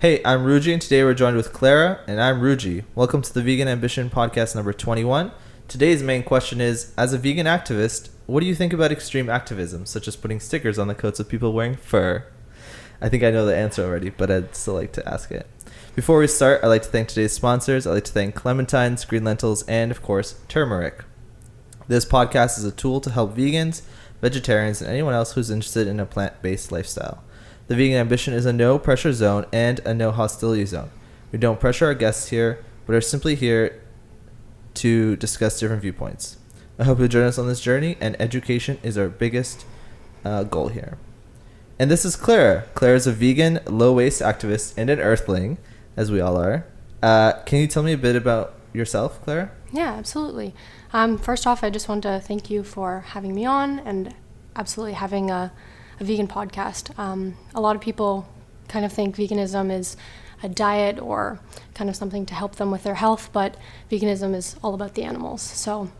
Hey, I'm Ruji, and today we're joined with Klara, and I'm Ruji. Welcome to the Vegan Ambition podcast number 21. Today's main question is, as a vegan activist, what do you think about extreme activism, such as putting stickers on the coats of people wearing fur? I think I know the answer already, but I'd still like to ask it. Before we start, I'd like to thank today's sponsors. I'd like to thank clementines, green lentils, and, of course, turmeric. This podcast is a tool to help vegans, vegetarians, and anyone else who's interested in a plant-based lifestyle. The Vegan Ambition is a no-pressure zone and a no-hostility zone. We don't pressure our guests here, but are simply here to discuss different viewpoints. I hope you'll join us on this journey, and education is our biggest goal here. And this is Klara. Klara is a vegan, low-waste activist and an earthling, as we all are. Can you tell me a bit about yourself, Klara? Yeah, absolutely. First off, I just want to thank you for having me on and absolutely having a vegan podcast. A lot of people kind of think veganism is a diet or kind of something to help them with their health, but veganism is all about the animals. So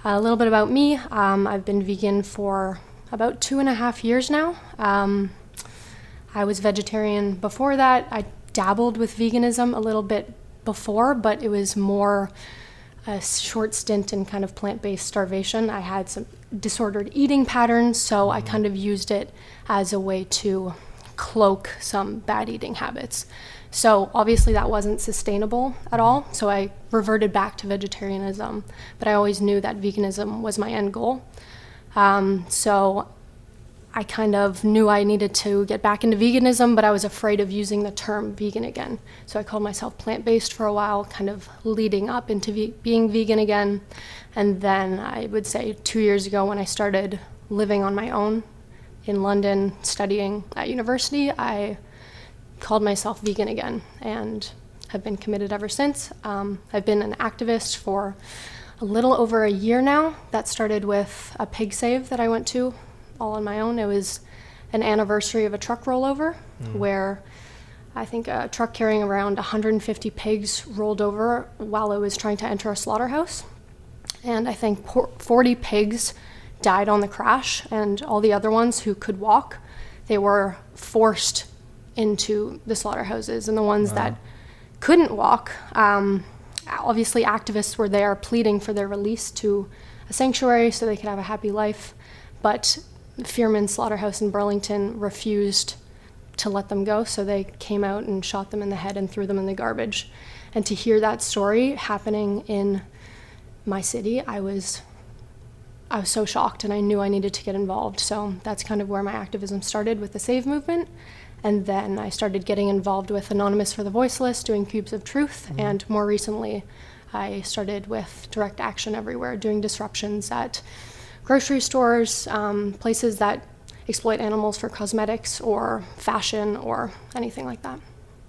a little bit about me. I've been vegan for about 2.5 years now. I was vegetarian before that. I dabbled with veganism a little bit before, but it was more a short stint in kind of plant-based starvation. I had some disordered eating patterns, so I kind of used it as a way to cloak some bad eating habits. So obviously that wasn't sustainable at all, so I reverted back to vegetarianism, but I always knew that veganism was my end goal. So I kind of knew I needed to get back into veganism, but I was afraid of using the term vegan again. So I called myself plant-based for a while, kind of leading up into being vegan again. And then I would say 2 years ago when I started living on my own in London, studying at university, I called myself vegan again and have been committed ever since. I've been an activist for a little over a year now. That started with a pig save that I went to all on my own. It was an anniversary of a truck rollover where I think a truck carrying around 150 pigs rolled over while it was trying to enter a slaughterhouse. And I think 40 pigs died on the crash, and all the other ones who could walk, they were forced into the slaughterhouses. And the ones that couldn't walk, obviously activists were there pleading for their release to a sanctuary so they could have a happy life. But Fearman Slaughterhouse in Burlington refused to let them go, so they came out and shot them in the head and threw them in the garbage. And to hear that story happening in my city, I was so shocked, and I knew I needed to get involved. So that's kind of where my activism started, with the Save movement. And then I started getting involved with Anonymous for the Voiceless, doing Cubes of Truth, and more recently I started with Direct Action Everywhere, doing disruptions at grocery stores, places that exploit animals for cosmetics or fashion or anything like that.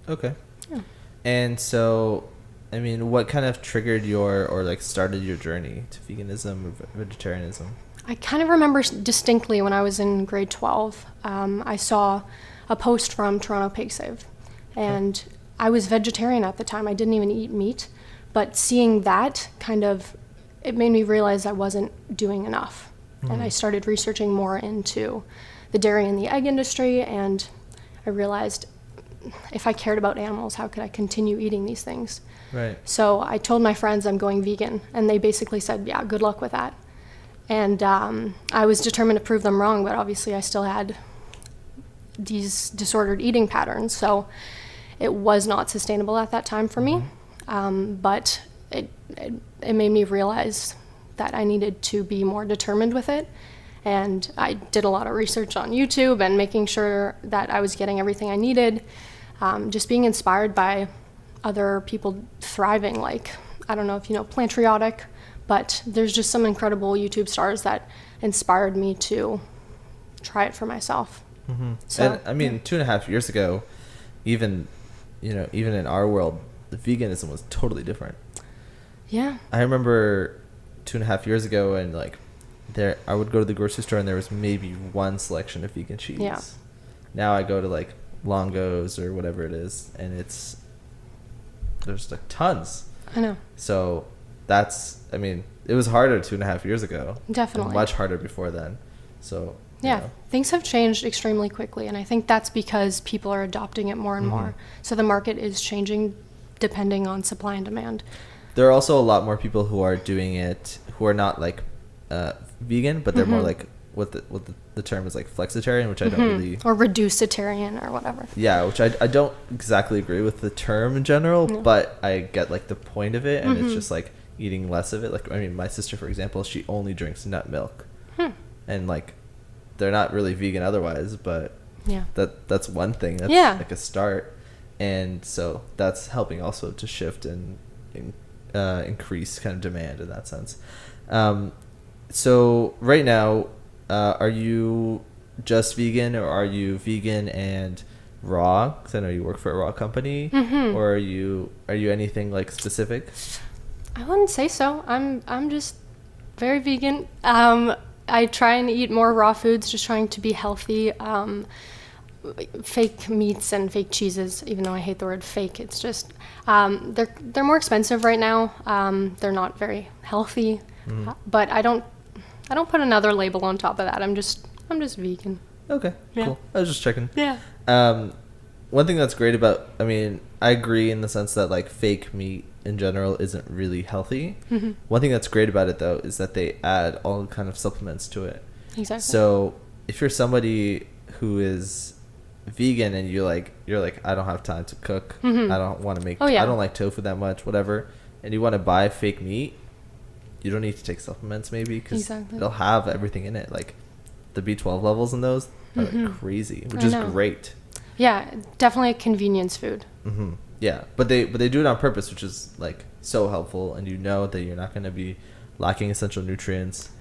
Okay. Yeah. And so, I mean, what kind of triggered started your journey to veganism or vegetarianism? I kind of remember distinctly when I was in grade 12, I saw a post from Toronto Pig Save, and I was vegetarian at the time. I didn't even eat meat, but seeing that it made me realize I wasn't doing enough. And I started researching more into the dairy and the egg industry, and I realized if I cared about animals, how could I continue eating these things? Right. So I told my friends I'm going vegan, and they basically said, yeah, good luck with that. And I was determined to prove them wrong, but obviously I still had these disordered eating patterns, so it was not sustainable at that time for me. But it made me realize that I needed to be more determined with it. And I did a lot of research on YouTube and making sure that I was getting everything I needed, just being inspired by other people thriving, like, I don't know if you know Plantriotic, but there's just some incredible YouTube stars that inspired me to try it for myself. So, and I mean, 2.5 years ago, even in our world, the veganism was totally different. Yeah. I remember 2.5 years ago, and I would go to the grocery store and there was maybe one selection of vegan cheese. Yeah. Now I go to Longo's or whatever it is, and there's tons. I know. So it was harder 2.5 years ago. Definitely. Much harder before then. So Yeah, know? things have changed extremely quickly, and I think that's because people are adopting it more and more. So the market is changing depending on supply and demand. There are also a lot more people who are doing it who are not like vegan, but they're more like what the term is like flexitarian, which I don't really, or reducitarian or whatever. yeah, which I don't exactly agree with the term in general, but I get like the point of it, and it's just like eating less of it. Like, I mean, my sister, for example, she only drinks nut milk, and like they're not really vegan otherwise, but Yeah. that's one thing. That's like a start, and so that's helping also to shift and increase kind of demand in that sense. So right now, are you just vegan, or are you vegan and raw? Because I know you work for a raw company, or are you anything like specific? I wouldn't say so. I'm just very vegan. I try and eat more raw foods, just trying to be healthy. Fake meats and fake cheeses, even though I hate the word fake, it's just they're more expensive right now. They're not very healthy, but I don't put another label on top of that. I'm just vegan. Okay, cool. I was just checking. Yeah. One thing that's great about, I mean, I agree in the sense that like fake meat in general isn't really healthy. One thing that's great about it though is that they add all kind of supplements to it. Exactly. So if you're somebody who is vegan and you're like I don't have time to cook, I don't want to make, I don't like tofu that much, whatever, and you want to buy fake meat, you don't need to take supplements maybe, because it'll have everything in it. Like the B12 levels in those are like crazy, which is great. Yeah, definitely a convenience food. Yeah, but they do it on purpose, which is like so helpful, and you know that you're not going to be lacking essential nutrients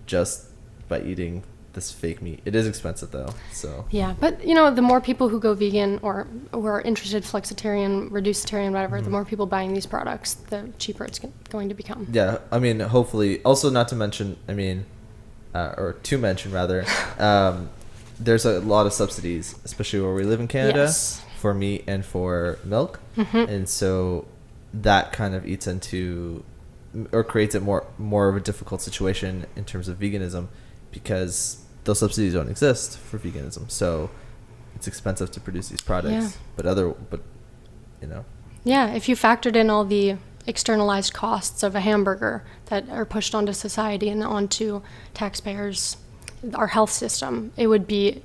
just by eating this fake meat. It is expensive though, so yeah. But you know, the more people who go vegan or who are interested flexitarian, reducitarian, whatever, the more people buying these products, the cheaper it's going to become. Yeah, I mean, hopefully. Also, not to mention, I mean, or to mention rather, there's a lot of subsidies, especially where we live in Canada, for meat and for milk, and so that kind of eats into or creates it more of a difficult situation in terms of veganism, because those subsidies don't exist for veganism, so it's expensive to produce these products. But you know. Yeah, if you factored in all the externalized costs of a hamburger that are pushed onto society and onto taxpayers, our health system, it would be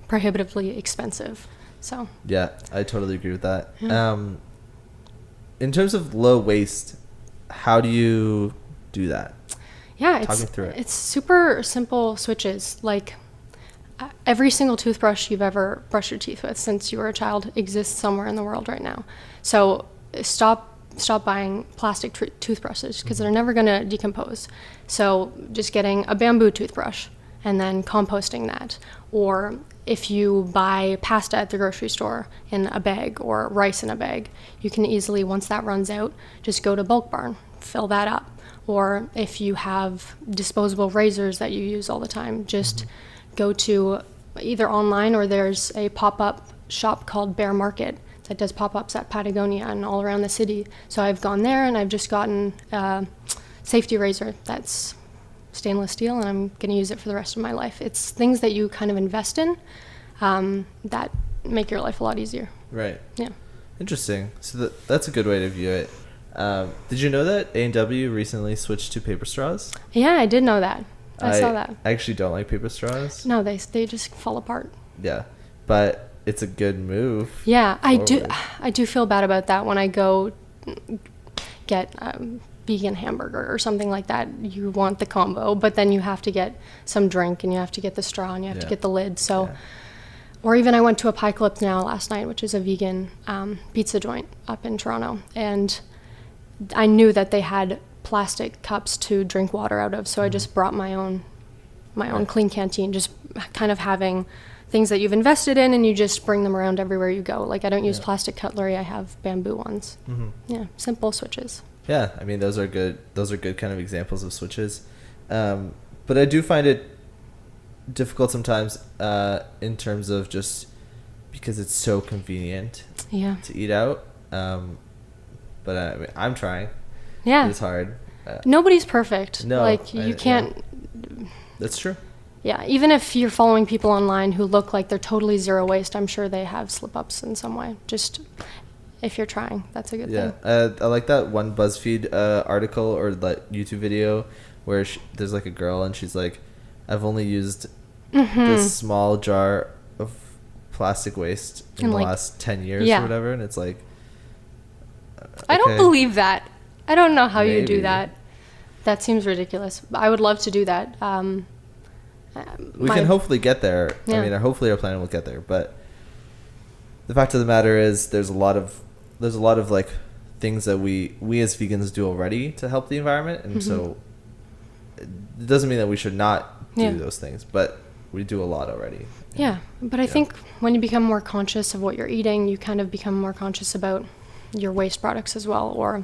prohibitively expensive. So yeah, I totally agree with that. In terms of low waste, how do you do that? Yeah, Talk me through it. It's super simple switches. Like every single toothbrush you've ever brushed your teeth with since you were a child exists somewhere in the world right now. So stop buying plastic toothbrushes, because they're never going to decompose. So just getting a bamboo toothbrush and then composting that. Or if you buy pasta at the grocery store in a bag or rice in a bag, you can easily, once that runs out, just go to Bulk Barn, fill that up. Or if you have disposable razors that you use all the time, just go to either online, or there's a pop-up shop called Bear Market that does pop-ups at Patagonia and all around the city. So I've gone there and I've just gotten a safety razor that's stainless steel, and I'm going to use it for the rest of my life. It's things that you kind of invest in that make your life a lot easier. Right. Yeah. Interesting. So that's a good way to view it. Did you know that A&W recently switched to paper straws? Yeah, I did know that. I saw that. I actually don't like paper straws. No, they just fall apart. Yeah, but it's a good move. Yeah, I do feel bad about that when I go get vegan hamburger or something like that. You want the combo, but then you have to get some drink, and you have to get the straw, and you have to get the lid. So, or even I went to a Pie Clip Now last night, which is a vegan pizza joint up in Toronto, and I knew that they had plastic cups to drink water out of, so I just brought my own clean canteen, just kind of having things that you've invested in, and you just bring them around everywhere you go. Like I don't use plastic cutlery, I have bamboo ones. Yeah, simple switches. Yeah, I mean, those are good kind of examples of switches. But I do find it difficult sometimes in terms of just because it's so convenient to eat out. But I mean, I'm trying. Yeah. It's hard. Nobody's perfect. No. Like you can't. That's true. Yeah, even if you're following people online who look like they're totally zero waste, I'm sure they have slip-ups in some way. Just if you're trying, that's a good thing. I like that one BuzzFeed article or that YouTube video where there's like a girl and she's like, I've only used this small jar of plastic waste in the last 10 years or whatever, and it's like, I don't believe that. I don't know how you do Maybe. that. That seems ridiculous. I would love to do that. We can hopefully get there. Yeah. I mean, hopefully our planet will get there. But the fact of the matter is, there's a lot of like things that we as vegans do already to help the environment, and so it doesn't mean that we should not do those things, but we do a lot already. Yeah, but I think when you become more conscious of what you're eating, you kind of become more conscious about your waste products as well. Or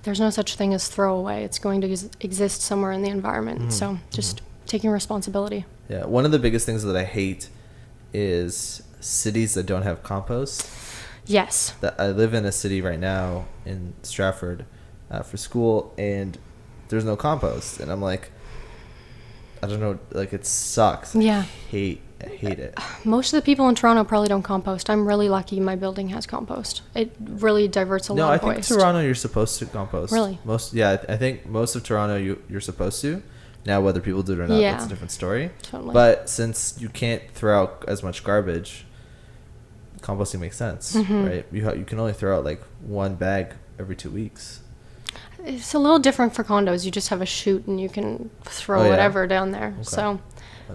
there's no such thing as throwaway. It's going to exist somewhere in the environment. So just taking responsibility. Yeah, one of the biggest things that I hate is cities that don't have compost. Yes. That I live in a city right now in Stratford for school, and there's no compost, and I'm like, I don't know, like it sucks. Yeah. I hate it. Most of the people in Toronto probably don't compost. I'm really lucky my building has compost. It really diverts a lot of waste. No, I think Toronto you're supposed to compost. Really? I think most of Toronto you're supposed to. Now whether people do it or not, that's a different story. Totally. But since you can't throw out as much garbage, composting makes sense, right? You can only throw out like one bag every 2 weeks. It's a little different for condos. You just have a chute and you can throw whatever down there. Okay. So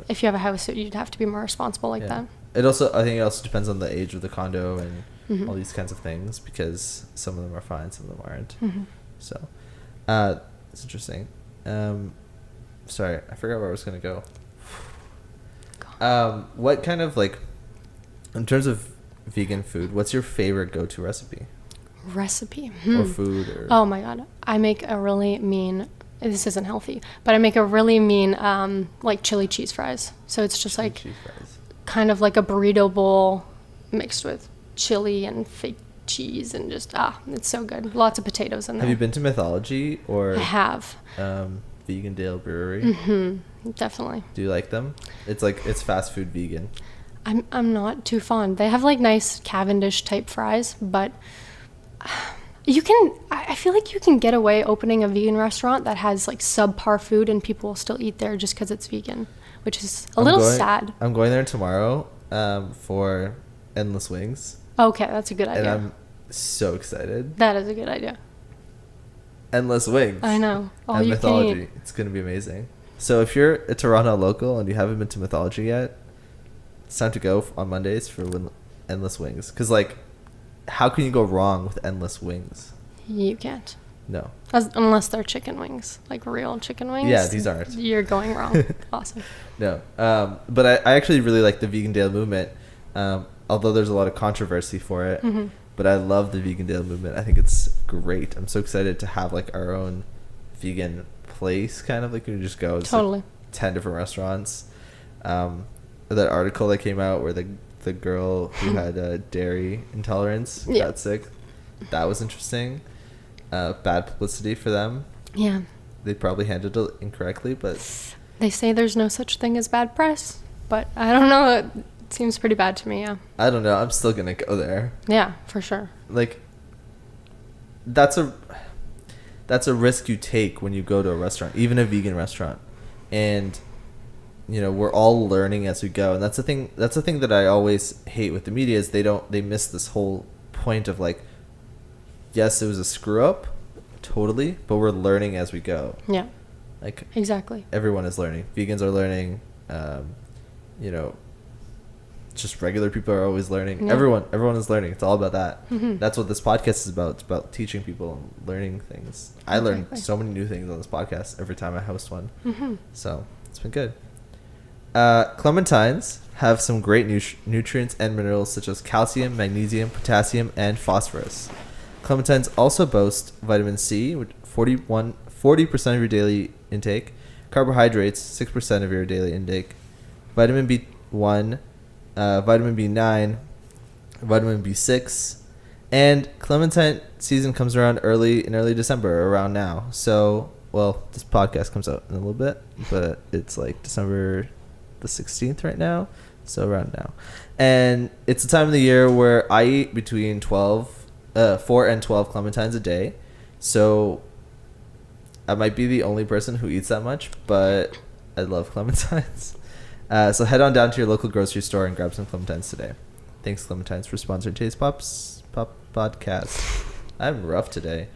if you have a house, you'd have to be more responsible like that. I think it also depends on the age of the condo and all these kinds of things, because some of them are fine, some of them aren't. So it's interesting. Sorry, I forgot where I was going to go. What kind of, like, in terms of vegan food, what's your favorite go-to recipe? Or food? Or oh my god, I make a really mean, this isn't healthy, but I make a really mean like chili cheese fries. So it's just like kind of like a burrito bowl mixed with chili and fake cheese, and just it's so good. Lots of potatoes in there. Have you been to Mythology or I have Vegan Dale Brewery? Definitely. Do you like them? It's fast food vegan. I'm not too fond. They have like nice Cavendish type fries, but I feel like you can get away opening a vegan restaurant that has like subpar food and people will still eat there just because it's vegan, which is a little sad. I'm going there tomorrow for Endless Wings. Okay, that's a good idea. And I'm so excited. That is a good idea. Endless Wings. I know. And Mythology. It's going to be amazing. So if you're a Toronto local and you haven't been to Mythology yet, it's time to go on Mondays for Endless Wings. Because, like, how can you go wrong with Endless Wings? You can't. No. Unless they're chicken wings, like real chicken wings. Yeah, these aren't. You're going wrong. Awesome. No. But I actually really like the Vegan Dale movement, although there's a lot of controversy for it. But I love the Vegan Dale movement. I think it's great. I'm so excited to have, like, our own vegan place, kind of. Like, we can just go. Totally. Like 10 different restaurants. That article that came out where the girl who had dairy intolerance got sick. That was interesting. Bad publicity for them. Yeah. They probably handled it incorrectly, but... They say there's no such thing as bad press, but I don't know. It seems pretty bad to me, yeah. I don't know. I'm still going to go there. Yeah, for sure. Like, that's a risk you take when you go to a restaurant, even a vegan restaurant. And... you know, we're all learning as we go, and that's the thing that I always hate with the media is they miss this whole point of, like, yes, it was a screw up, totally, but we're learning as we go. Yeah. Like, exactly. Everyone is learning. Vegans are learning. You know, just regular people are always learning. Yeah. Everyone is learning. It's all about that. That's what this podcast is about. It's about teaching people and learning things. I learn so many new things on this podcast every time I host one. So it's been good. Clementines have some great nutrients and minerals such as calcium, magnesium, potassium, and phosphorus. Clementines also boast vitamin C, with 40% of your daily intake, carbohydrates, 6% of your daily intake, vitamin B1, vitamin B9, vitamin B6, and clementine season comes around in early December, around now. So, well, this podcast comes out in a little bit, but it's like December the 16th right now, so around now. And it's a time of the year where I eat between 4 and 12 clementines a day. So I might be the only person who eats that much, but I love clementines. So head on down to your local grocery store and grab some clementines today. Thanks, Clementines, for sponsoring today's Pop podcast. I'm rough today.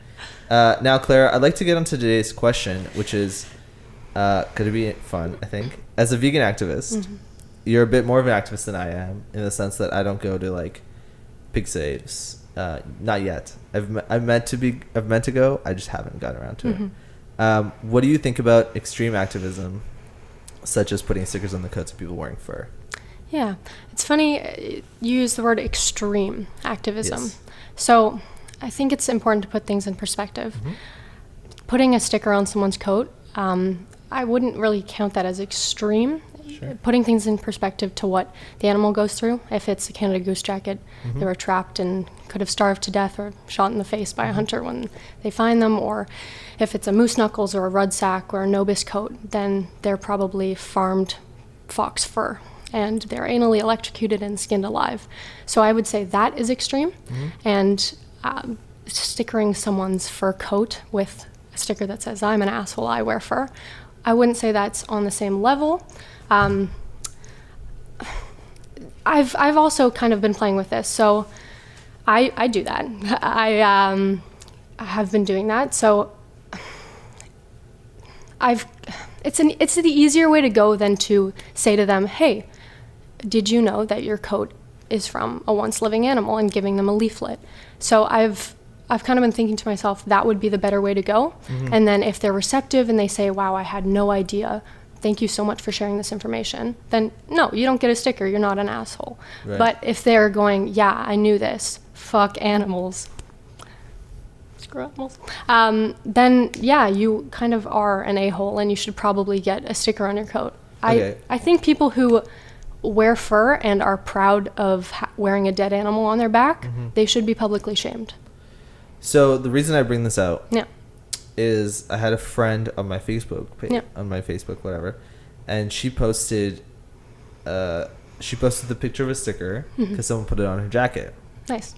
Now, Klara, I'd like to get on to today's question, which is going to be fun, I think. As a vegan activist, you're a bit more of an activist than I am, in the sense that I don't go to like pig saves. Not yet. I've meant to go. I just haven't gotten around to it. What do you think about extreme activism, such as putting stickers on the coats of people wearing fur? Yeah, it's funny you use the word extreme activism. Yes. So I think it's important to put things in perspective. Putting a sticker on someone's coat, I wouldn't really count that as extreme. Sure. Putting things in perspective to what the animal goes through. If it's a Canada goose jacket, they were trapped and could have starved to death or shot in the face by a hunter when they find them. Or if it's a moose knuckles or a rudsack or a nobis coat, then they're probably farmed fox fur and they're anally electrocuted and skinned alive. So I would say that is extreme. And stickering someone's fur coat with a sticker that says, "I'm an asshole, I wear fur," I wouldn't say that's on the same level. I've also kind of been playing with this, so I do that. I have been doing that, so it's the easier way to go than to say to them, "Hey, did you know that your coat is from a once living animal?" and giving them a leaflet. So I've kind of been thinking to myself that would be the better way to go. And then if they're receptive and they say, "Wow, I had no idea. Thank you so much for sharing this information," then no, you don't get a sticker. You're not an asshole. Right. But if they're going, "Yeah, I knew this. Fuck animals. Screw animals," then yeah, you kind of are an a-hole and you should probably get a sticker on your coat. Okay. I think people who wear fur and are proud of wearing a dead animal on their back, they should be publicly shamed. So the reason I bring this out Yeah. is I had a friend on my Facebook page, Yeah. on my Facebook, whatever, and she posted the picture of a sticker because someone put it on her jacket. Nice.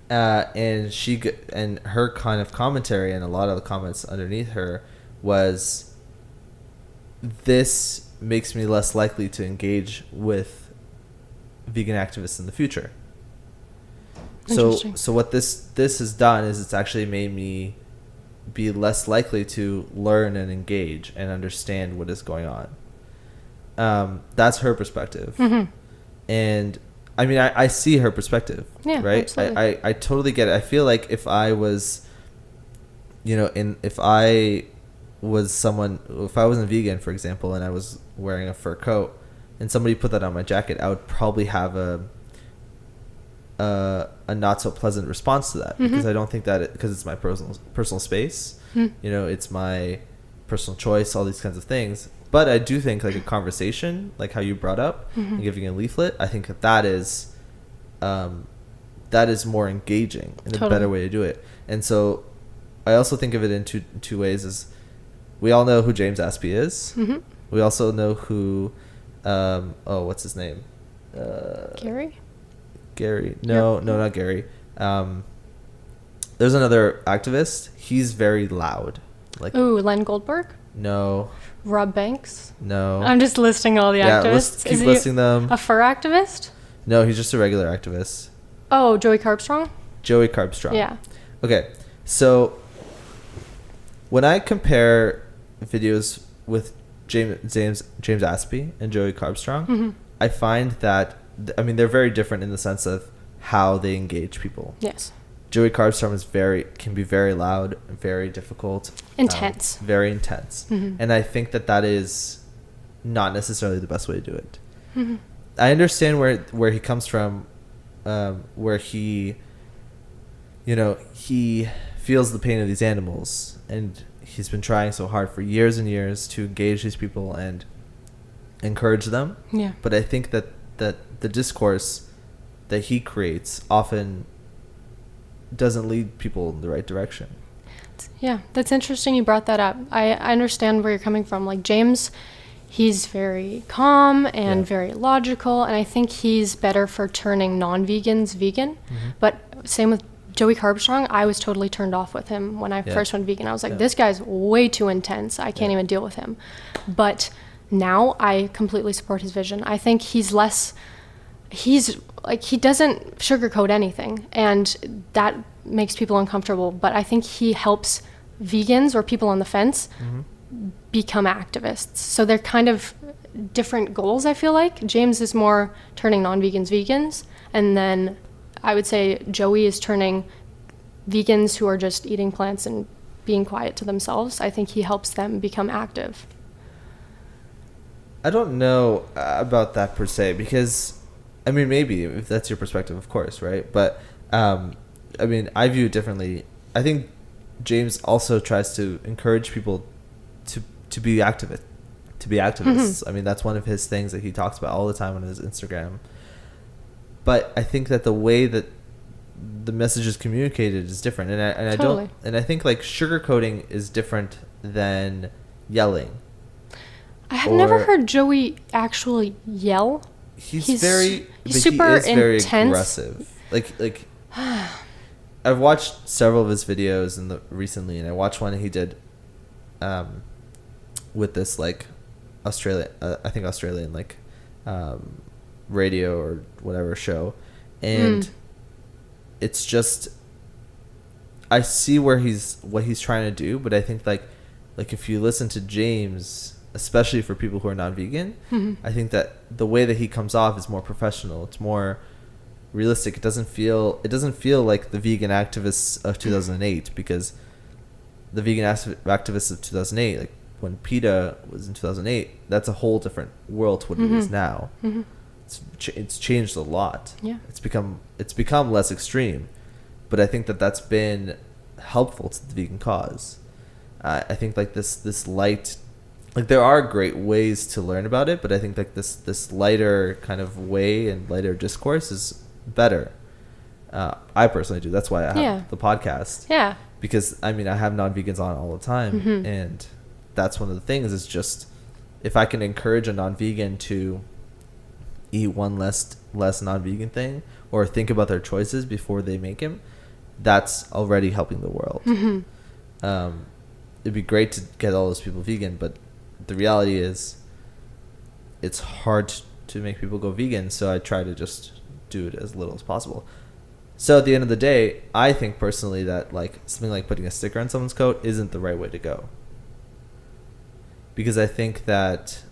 And her kind of commentary and a lot of the comments underneath her was, "This makes me less likely to engage with vegan activists in the future." So what this has done is it's actually made me be less likely to learn and engage and understand what is going on. That's her perspective. And I mean, I see her perspective, Yeah, right? absolutely. I totally get it. I feel like if I was, if I wasn't vegan, for example, and I was wearing a fur coat and somebody put that on my jacket, I would probably have a not so pleasant response to that, because I don't think that because it's my personal space, it's my personal choice, all these kinds of things. But I do think like a conversation, like how you brought up, and giving a leaflet, I think that is more engaging and a better way to do it. And so I also think of it in two ways. Is we all know who James Aspie is. We also know who what's his name? Gary. No, not Gary. There's another activist. He's very loud. Like, Ooh, Len Goldberg? No. Rob Banks? No. I'm just listing all the activists. Keep listing them. A fur activist? No, he's just a regular activist. Oh, Joey Carbstrong? Joey Carbstrong. Yeah. Okay, so when I compare videos with James Aspie and Joey Carbstrong, I find that they're very different in the sense of how they engage people. Yes. Joey Carbstrong can be very loud, very difficult, Intense. very intense, and I think that is not necessarily the best way to do it. I understand where he comes from, where he feels the pain of these animals, and he's been trying so hard for years and years to engage these people and encourage them. Yeah. But I think that the discourse that he creates often doesn't lead people in the right direction. Yeah, that's interesting you brought that up. I understand where you're coming from. Like James, he's very calm and Yeah. very logical, and I think he's better for turning non-vegans vegan. But same with Joey Carbstrong. I was totally turned off with him when I Yeah. first went vegan. I was like, Yeah. this guy's way too intense. I can't Yeah. even deal with him. But now I completely support his vision. I think he's like, he doesn't sugarcoat anything, and that makes people uncomfortable. But I think he helps vegans or people on the fence become activists. So they're kind of different goals, I feel like. James is more turning non-vegans vegans, and then I would say Joey is turning vegans who are just eating plants and being quiet to themselves. I think he helps them become active. I don't know about that per se, because I mean, maybe if that's your perspective, of course, right? But I mean, I view it differently. I think James also tries to encourage people to be activists. I mean, that's one of his things that he talks about all the time on his Instagram. But I think that the way that the message is communicated is different, and Totally. I think like sugarcoating is different than yelling. I have never heard Joey actually yell. He's He's he super is very intense. aggressive. Like I've watched several of his videos recently, and I watched one he did with this like Australian like radio or whatever show, and it's just, I see what he's trying to do, but I think like if you listen to James, especially for people who are non-vegan, I think that the way that he comes off is more professional. It's more realistic. It doesn't feel like the vegan activists of 2008, because the vegan activists of 2008, like when PETA was in 2008, that's a whole different world to what it is now. It's changed a lot. Yeah. It's become less extreme, but I think that that's been helpful to the vegan cause. I think like this light, like there are great ways to learn about it, but I think like this lighter kind of way and lighter discourse is better. I personally do. That's why I have the podcast. Yeah. Because I mean, I have non-vegans on all the time, and that's one of the things, is just if I can encourage a non-vegan to eat one less non-vegan thing, or think about their choices before they make him, that's already helping the world. It'd be great to get all those people vegan, but the reality is it's hard to make people go vegan, so I try to just do it as little as possible. So at the end of the day, I think personally that like something like putting a sticker on someone's coat isn't the right way to go, because I think that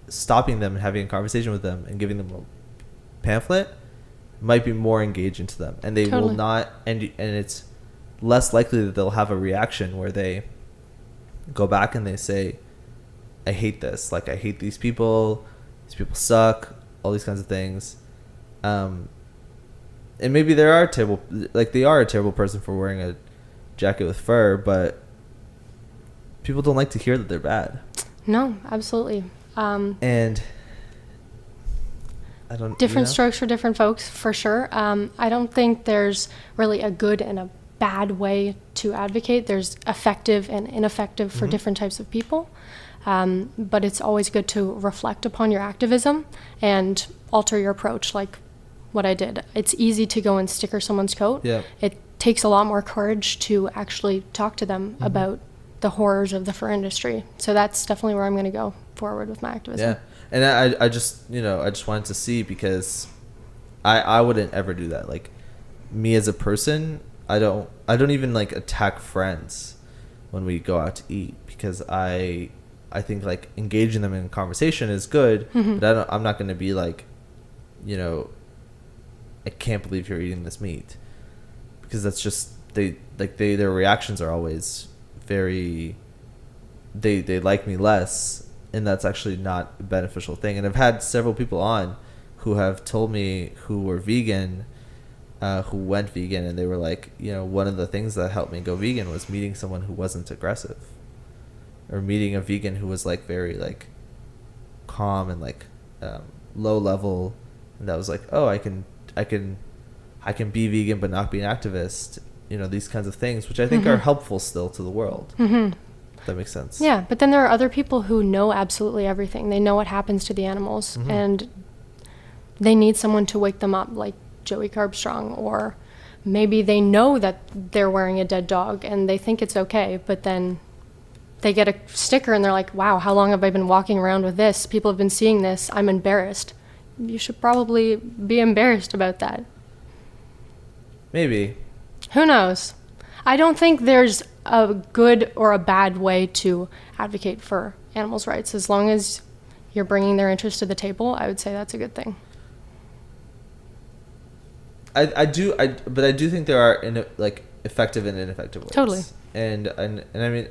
stopping them and having a conversation with them and giving them a pamphlet might be more engaging to them, and they will not, and it's less likely that they'll have a reaction where they go back and they say, I hate this, like I hate these people suck, all these kinds of things. And maybe they are a terrible person for wearing a jacket with fur, but people don't like to hear that they're bad. No, absolutely. And I don't, different strokes for different folks, for sure. I don't think there's really a good and a bad way to advocate. There's effective and ineffective for different types of people. But it's always good to reflect upon your activism and alter your approach, like what I did. It's easy to go and sticker someone's coat. Yeah. It takes a lot more courage to actually talk to them about the horrors of the fur industry. So that's definitely where I'm going to go forward with my activism. Yeah. And I just wanted to see, because I wouldn't ever do that. Like, me as a person, I don't even like attack friends when we go out to eat, because I think like engaging them in conversation is good, but I'm not going to be like, I can't believe you're eating this meat, because that's just, their reactions are always very, they like me less, and that's actually not a beneficial thing. And I've had several people on who have told me, who were vegan, who went vegan, and they were like, one of the things that helped me go vegan was meeting someone who wasn't aggressive, or meeting a vegan who was like very like calm and like low level, and that was like, oh, I can be vegan but not be an activist, these kinds of things, which I think are helpful still to the world. that makes sense. Yeah, but then there are other people who know absolutely everything. They know what happens to the animals, and they need someone to wake them up, like Joey Carbstrong, or maybe they know that they're wearing a dead dog and they think it's okay, but then they get a sticker and they're like, wow, how long have I been walking around with this? People have been seeing this. I'm embarrassed. You should probably be embarrassed about that. Maybe. Who knows? I don't think there's a good or a bad way to advocate for animals' rights. As long as you're bringing their interest to the table, I would say that's a good thing. But I do think there are effective and ineffective ways. Totally. And I mean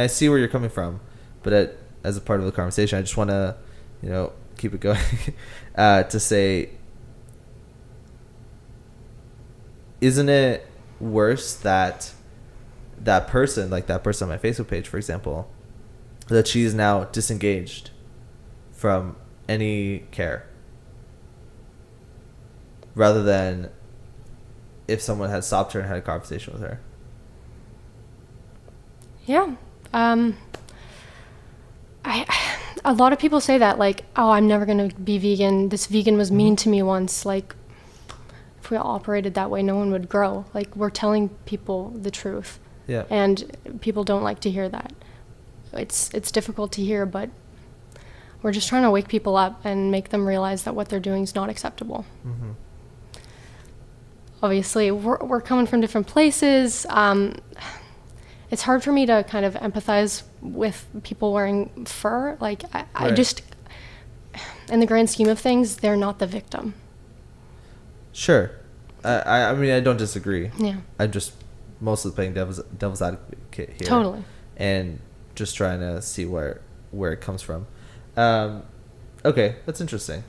I see where you're coming from, but as a part of the conversation, I just want to, keep it going to say, isn't it worse that person, like that person on my Facebook page, for example, that she's now disengaged from any care, rather than if someone had stopped her and had a conversation with her? Yeah. A lot of people say that, like, oh, I'm never going to be vegan. This vegan was mean to me once. Like, if we all operated that way, no one would grow. Like, we're telling people the truth. Yeah. And people don't like to hear that. It's difficult to hear, but we're just trying to wake people up and make them realize that what they're doing is not acceptable. Obviously, we're coming from different places. It's hard for me to kind of empathize with people wearing fur. Like, I just, in the grand scheme of things, they're not the victim. Sure. I mean, I don't disagree. Yeah. I'm just mostly playing devil's advocate here. Totally. And just trying to see where it comes from. Okay, that's interesting.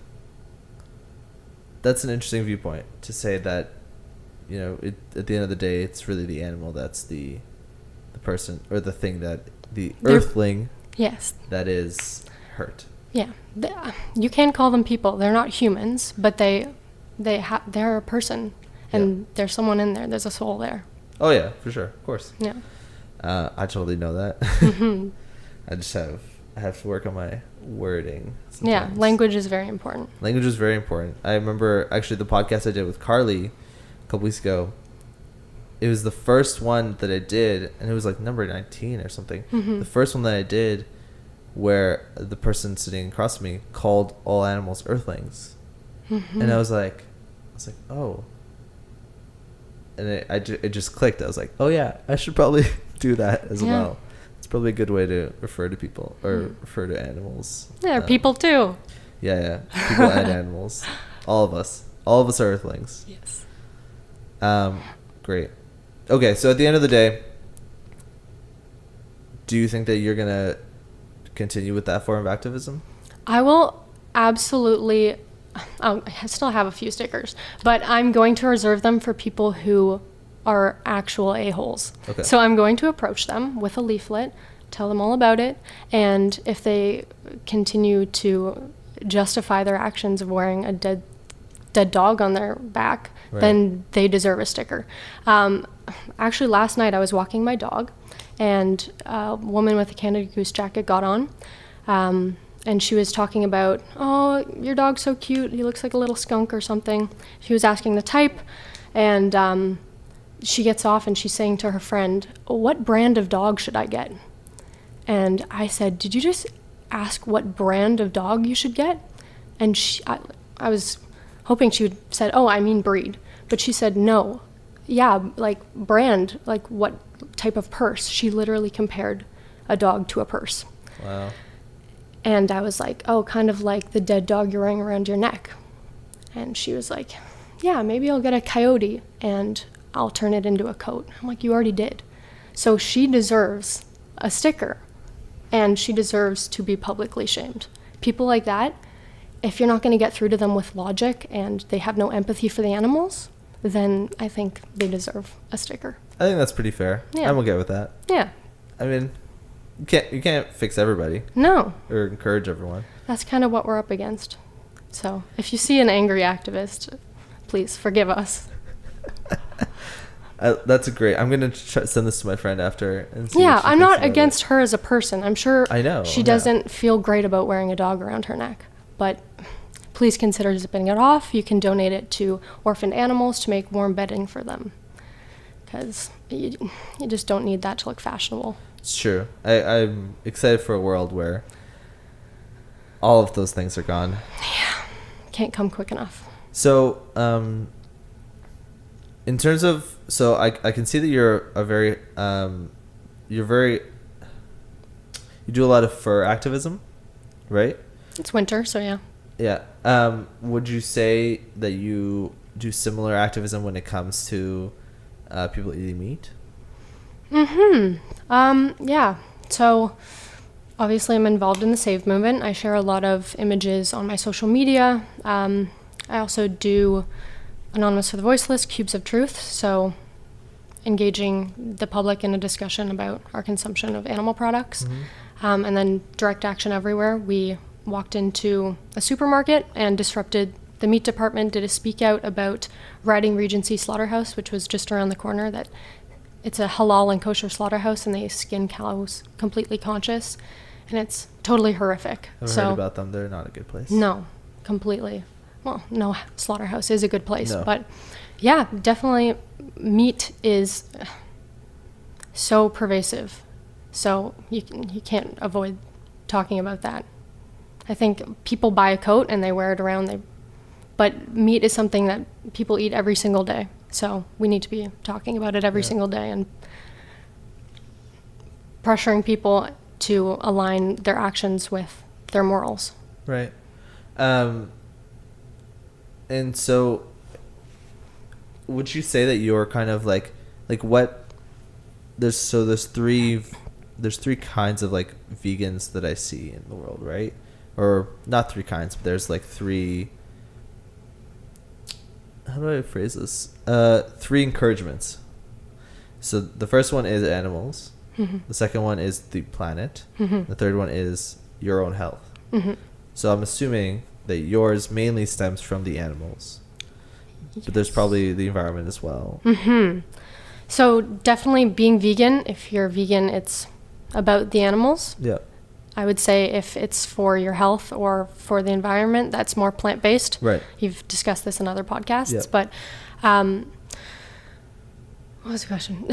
That's an interesting viewpoint, to say that, at the end of the day, it's really the animal that's the person, or the thing, that the earthling, yes, that is hurt. Yeah. You can call them people. They're not humans, but they're a person, and there's someone in there. There's a soul there. Oh yeah, for sure, of course. Yeah. I totally know that. I have to work on my wording sometimes. Yeah, language is very important. Language is very important. I remember actually the podcast I did with Carly a couple weeks ago. It was the first one that I did, and it was like number 19 or something. The first one that I did, where the person sitting across from me called all animals earthlings. And I was like, oh. And it just clicked. I was like, oh yeah, I should probably do that as well. It's probably a good way to refer to people, or refer to animals. Yeah, people too. Yeah. People and animals. All of us are earthlings. Yes. Great. Okay, so at the end of the day, do you think that you're going to continue with that form of activism? I will absolutely. I still have a few stickers, but I'm going to reserve them for people who are actual a-holes. Okay. So I'm going to approach them with a leaflet, tell them all about it, and if they continue to justify their actions of wearing a dead dog on their back, then they deserve a sticker. Actually, last night I was walking my dog, and a woman with a Canada Goose jacket got on, and she was talking about, oh, your dog's so cute, he looks like a little skunk or something. She was asking the type, and she gets off and she's saying to her friend, what brand of dog should I get? And I said, did you just ask what brand of dog you should get? And I was hoping she would said, oh, I mean breed. But she said, no. Yeah, like brand, like what type of purse? She literally compared a dog to a purse. Wow. And I was like, oh, kind of like the dead dog you're wearing around your neck. And she was like, yeah, maybe I'll get a coyote and I'll turn it into a coat. I'm like, you already did. So she deserves a sticker, and she deserves to be publicly shamed. People like that, if you're not going to get through to them with logic and they have no empathy for the animals, then I think they deserve a sticker. I think that's pretty fair. Yeah. I'm okay with that. Yeah. I mean, you can't fix everybody. No. Or encourage everyone. That's kind of what we're up against. So if you see an angry activist, please forgive us. That's a great. I'm gonna send this to my friend after and see. Yeah, what she I'm thinks not about against it. her as a person. I'm sure I know she doesn't feel great about wearing a dog around her neck, but please consider zipping it off. You can donate it to orphaned animals to make warm bedding for them, because you just don't need that to look fashionable. It's true. I'm excited for a world where all of those things are gone. Yeah, can't come quick enough. So, in terms of, so I can see that you do a lot of fur activism, right? It's winter, so yeah. Yeah. Would you say that you do similar activism when it comes to people eating meat? Yeah. So obviously I'm involved in the Save movement. I share a lot of images on my social media. I also do Anonymous for the Voiceless, Cubes of Truth. So engaging the public in a discussion about our consumption of animal products. And then Direct Action Everywhere. We walked into a supermarket and disrupted the meat department, did a speak out about Riding Regency Slaughterhouse, which was just around the corner. That it's a halal and kosher slaughterhouse, and they skin cows completely conscious, and it's totally horrific. I've heard about them. They're not a good place. No, completely. Well, no slaughterhouse is a good place, No. but yeah, definitely meat is so pervasive. So you can't avoid talking about that. I think people buy a coat and they wear it around, but meat is something that people eat every single day. So we need to be talking about it every single day and pressuring people to align their actions with their morals. Right. And so would you say that you're kind of like what there's three kinds of like vegans that I see in the world, right? Or not three kinds, but there's like three, how do I phrase this? Three encouragements. So the first one is animals. The second one is the planet. The third one is your own health. So I'm assuming that yours mainly stems from the animals. Yes. But there's probably the environment as well. So definitely being vegan, if you're vegan, it's about the animals. Yeah. I would say if it's for your health or for the environment, that's more plant-based. Right. You've discussed this in other podcasts, Yeah. but what was the question?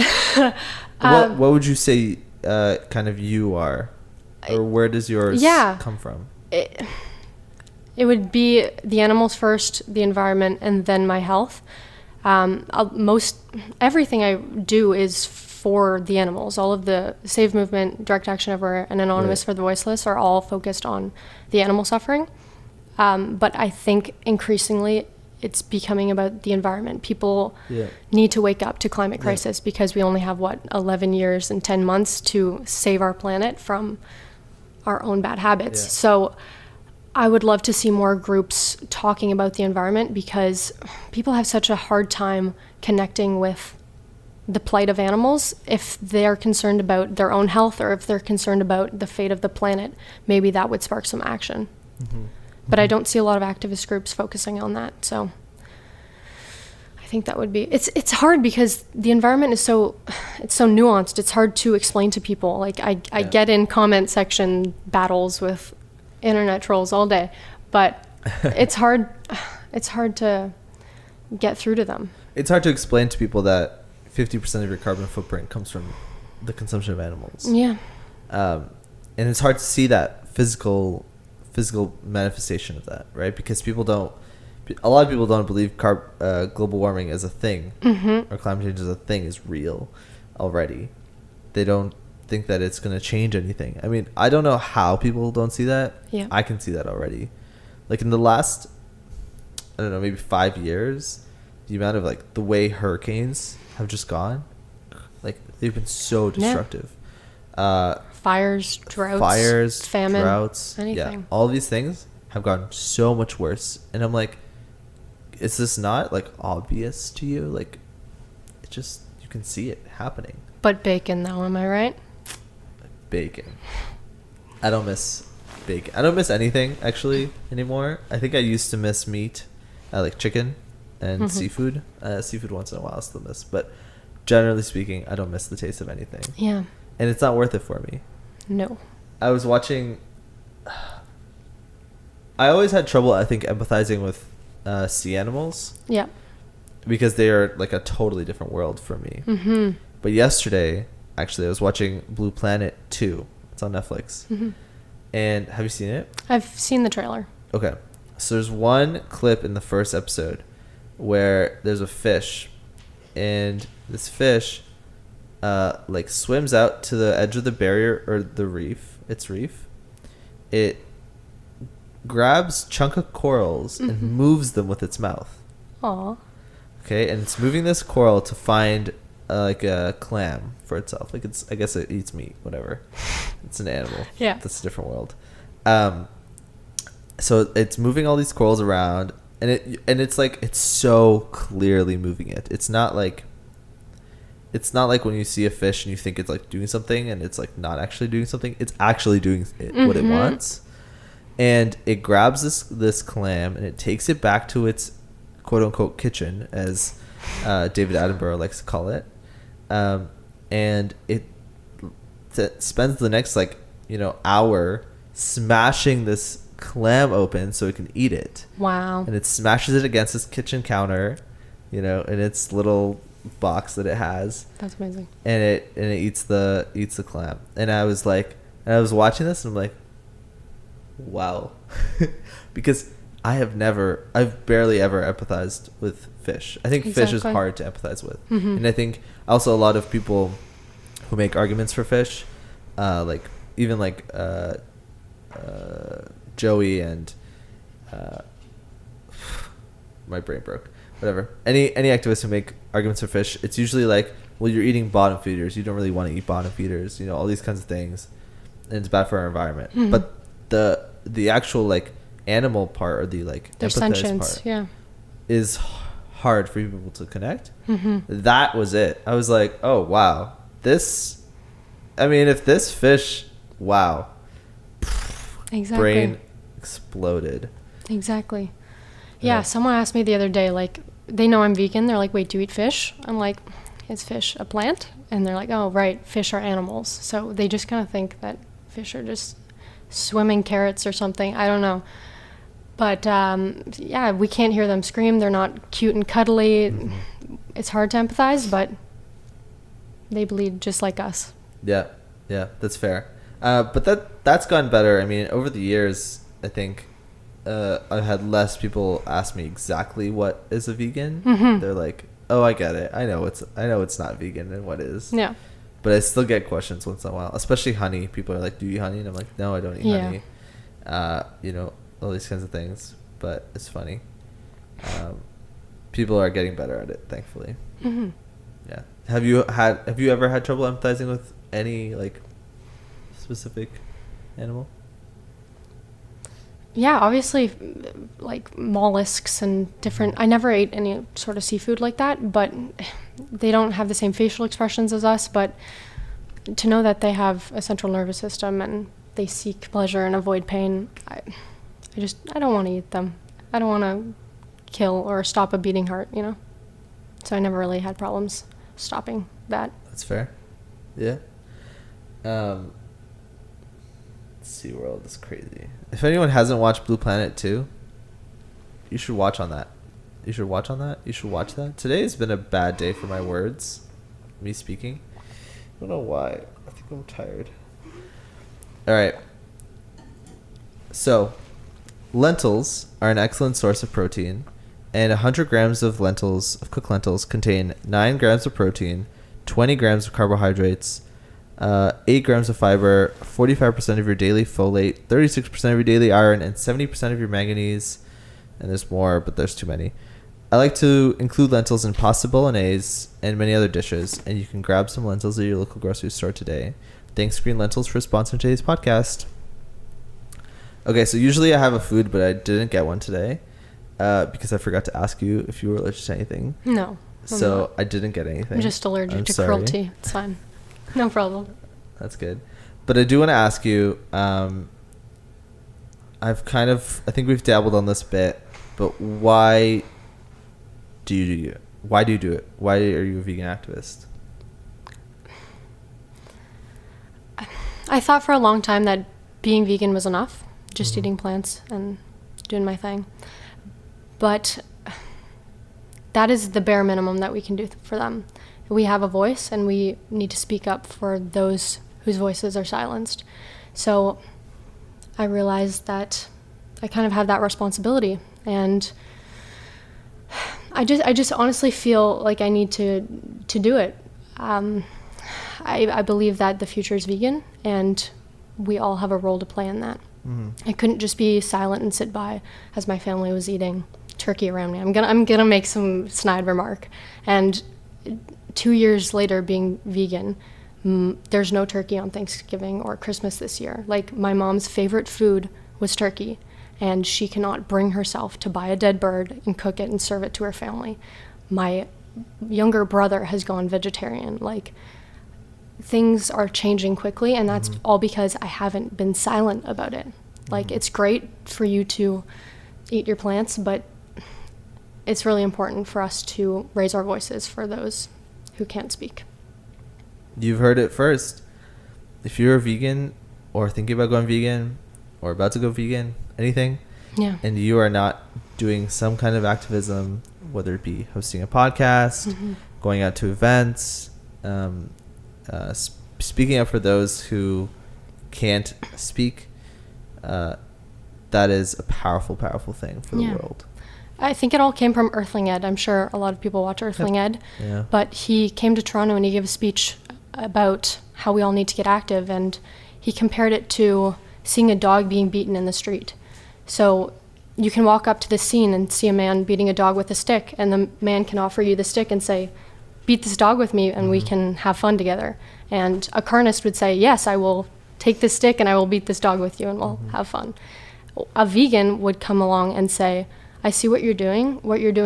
What would you say kind of you are? Or where does yours come from? It would be the animals first, the environment, and then my health. Everything I do is for the animals. All of the Save movement, Direct Action Everywhere, and Anonymous for the Voiceless are all focused on the animal suffering. But I think increasingly it's becoming about the environment. People need to wake up to climate crisis because we only have, 11 years and 10 months to save our planet from our own bad habits. So I would love to see more groups talking about the environment because people have such a hard time connecting with the plight of animals. If they're concerned about their own health or if they're concerned about the fate of the planet, maybe that would spark some action. But I don't see a lot of activist groups focusing on that. So I think that would be, it's hard because the environment is so nuanced. It's hard to explain to people. Like I get in comment section battles with internet trolls all day, but it's hard to get through to them. It's hard to explain to people that 50% of your carbon footprint comes from the consumption of animals. Yeah. And it's hard to see that physical manifestation of that, right? Because a lot of people don't believe global warming is a thing, or climate change is a thing, is real already. They don't think that it's going to change anything. I mean, I don't know how people don't see that. Yeah. I can see that already. Like in the last, I don't know, maybe 5 years, the amount of like the way hurricanes have just gone, like they've been so destructive. Fires, droughts, famine, droughts, anything. Yeah, all these things have gotten so much worse, and I'm like, is this not like obvious to you? Like, it just, you can see it happening. But bacon, though, am I right? Bacon. I don't miss bacon. I don't miss anything actually anymore. I think I used to miss meat. I like chicken and seafood. Seafood once in a while I still miss, but generally speaking, I don't miss the taste of anything. Yeah. And it's not worth it for me. No. I was watching. I always had trouble, I think, empathizing with sea animals. Yeah. Because they are like a totally different world for me. Mm-hmm. But yesterday, actually, I was watching Blue Planet 2. It's on Netflix. Mm-hmm. And have you seen it? I've seen the trailer. Okay. So there's one clip in the first episode where there's a fish. And this fish like swims out to the edge of the barrier or the reef. It's reef. It grabs chunk of corals and moves them with its mouth. Aw. Okay, and it's moving this coral to find like a clam for itself. Like I guess it eats meat, whatever. It's an animal. Yeah. That's a different world. So it's moving all these corals around, and it's like it's so clearly moving it. It's not like when you see a fish and you think it's like doing something and it's like not actually doing something. It's actually doing what it wants. And it grabs this clam and it takes it back to its quote unquote kitchen, as David Attenborough likes to call it. And it spends the next hour smashing this clam open so it can eat it. Wow. And it smashes it against its kitchen counter, in its little box that it has. That's amazing. And it eats the clam. And I was watching this and I'm like, wow. Because I've barely ever empathized with fish. I think fish is hard to empathize with. Mm-hmm. And I think also a lot of people who make arguments for fish, Joey and my brain broke. Whatever. Any activists who make arguments for fish, it's usually like, well, you're eating bottom feeders. You don't really want to eat bottom feeders. All these kinds of things, and it's bad for our environment. Mm-hmm. But the actual animal part or the their sentience, part, yeah, is hard for people to connect. Mm-hmm. That was it. I was like, oh wow, if this fish, wow, exactly, brain exploded. Exactly. Yeah, someone asked me the other day, they know I'm vegan. They're like, wait, do you eat fish? I'm like, is fish a plant? And they're like, oh, right, fish are animals. So they just kind of think that fish are just swimming carrots or something. I don't know. But, we can't hear them scream. They're not cute and cuddly. Mm-hmm. It's hard to empathize, but they bleed just like us. Yeah, that's fair. But that's gotten better. Over the years, I think I've had less people ask me exactly what is a vegan. Mm-hmm. They're like, oh, I get it. I know it's not vegan and what is. Yeah. But I still get questions once in a while, especially honey. People are like, do you eat honey? And I'm like, no, I don't eat honey. All these kinds of things. But it's funny. People are getting better at it, thankfully. Mm-hmm. Yeah. Have you ever had trouble empathizing with any specific animal? Yeah, obviously, mollusks and different. I never ate any sort of seafood like that, but they don't have the same facial expressions as us. But to know that they have a central nervous system and they seek pleasure and avoid pain, I don't want to eat them. I don't want to kill or stop a beating heart, So I never really had problems stopping that. That's fair. Yeah. SeaWorld is crazy. If anyone hasn't watched Blue Planet 2, you should watch that. You should watch that. Today has been a bad day for my words. Me speaking. I don't know why. I think I'm tired. Alright. So, lentils are an excellent source of protein, and 100 grams of cooked lentils contain 9 grams of protein, 20 grams of carbohydrates, 8 grams of fiber, 45% of your daily folate, 36% of your daily iron, and 70% of your manganese. And there's more, but there's too many. I like to include lentils in pasta bolognese and many other dishes, and you can grab some lentils at your local grocery store today. Thanks, Green Lentils, for sponsoring today's podcast. Okay, so usually I have a food, but I didn't get one today because I forgot to ask you if you were allergic to anything. No. So I didn't get anything. I'm just allergic to cruelty. It's fine. No problem. That's good. But I do want to ask you, I think we've dabbled on this bit, but why do you why do you do it? Why are you a vegan activist? I thought for a long time that being vegan was enough, just Mm-hmm. eating plants and doing my thing. But that is the bare minimum that we can do for them. We have a voice, and we need to speak up for those whose voices are silenced. So I realized that I kind of have that responsibility, and I just honestly feel like I need to do it. I believe that the future is vegan, and we all have a role to play in that. I couldn't just be silent and sit by as my family was eating turkey around me. I'm gonna make some snide remark, and 2 years later being vegan, there's no turkey on Thanksgiving or Christmas this year. Like, my mom's favorite food was turkey, and she cannot bring herself to buy a dead bird and cook it and serve it to her family. My younger brother has gone vegetarian. Like, things are changing quickly, and that's all because I haven't been silent about it. Like, it's great for you to eat your plants, but it's really important for us to raise our voices for those who can't speak. You've heard it first. If you're a vegan or thinking about going vegan or about to go vegan, anything, Yeah. and you are not doing some kind of activism, whether it be hosting a podcast, going out to events, speaking up for those who can't speak, that is a powerful, powerful thing for the world. I think it all came from Earthling Ed. I'm sure a lot of people watch Earthling Ed. Yeah. But he came to Toronto and he gave a speech about how we all need to get active, and he compared it to seeing a dog being beaten in the street. So you can walk up to the scene and see a man beating a dog with a stick, and the man can offer you the stick and say, beat this dog with me and we can have fun together. And a carnist would say, yes, I will take this stick and I will beat this dog with you and we'll have fun. A vegan would come along and say, I see what you're doing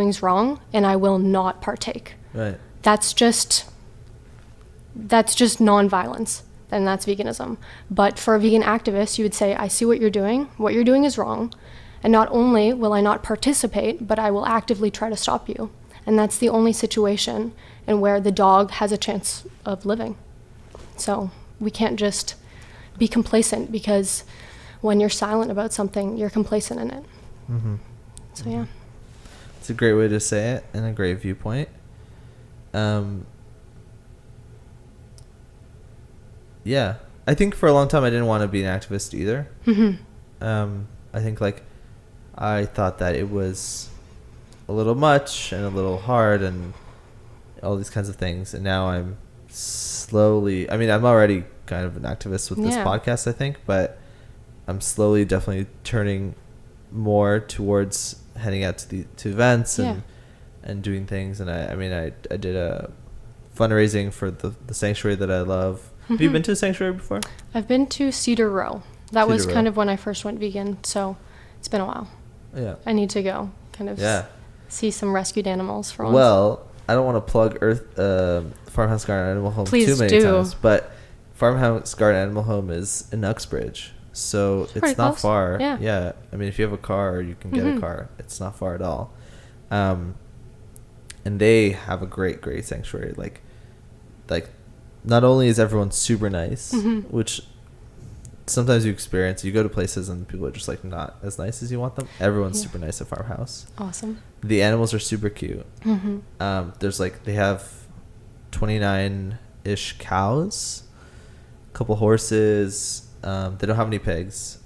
is wrong, and I will not partake. Right. That's just nonviolence, and that's veganism. But for a vegan activist, you would say, I see what you're doing is wrong, and not only will I not participate, but I will actively try to stop you. And that's the only situation in where the dog has a chance of living. So we can't just be complacent, because when you're silent about something, you're complacent in it. Mm-hmm. So yeah. It's a great way to say it and a great viewpoint. Yeah. I think for a long time I didn't want to be an activist either. I think I thought that it was a little much and a little hard and all these kinds of things. And now I'm I'm already kind of an activist with this podcast, I think, but I'm slowly definitely turning more towards heading out to events and doing things. And I did a fundraising for the sanctuary that I love. Have you been to a sanctuary before? I've been to Cedar Row. That was Cedar kind Row. of when I first went vegan, so it's been a while. Yeah. I need to go see some rescued animals for once. Well, I don't want to plug Farmhouse Garden Animal Home Please too many do. times, but Farmhouse Garden Animal Home is in Uxbridge, so it's not close. far. Yeah. I mean, if you have a car or you can get a car, it's not far at all. And they have a great sanctuary. Like not only is everyone super nice, which sometimes you experience, you go to places and people are just not as nice as you want them. Everyone's super nice at Farmhouse. Awesome. The animals are super cute. There's they have 29-ish cows, a couple horses. They don't have any pigs,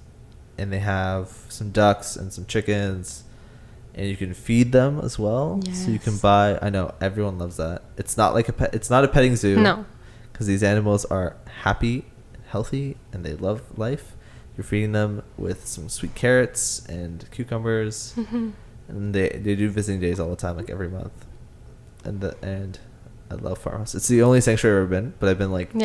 and they have some ducks and some chickens, and you can feed them as well. Yes. So you can buy. I know everyone loves that. It's not like a pet. It's not a petting zoo. No. Because these animals are happy, healthy, and they love life. You're feeding them with some sweet carrots and cucumbers, and they do visiting days all the time, every month. And I love Farmhouse. It's the only sanctuary I've ever been, but I've been I don't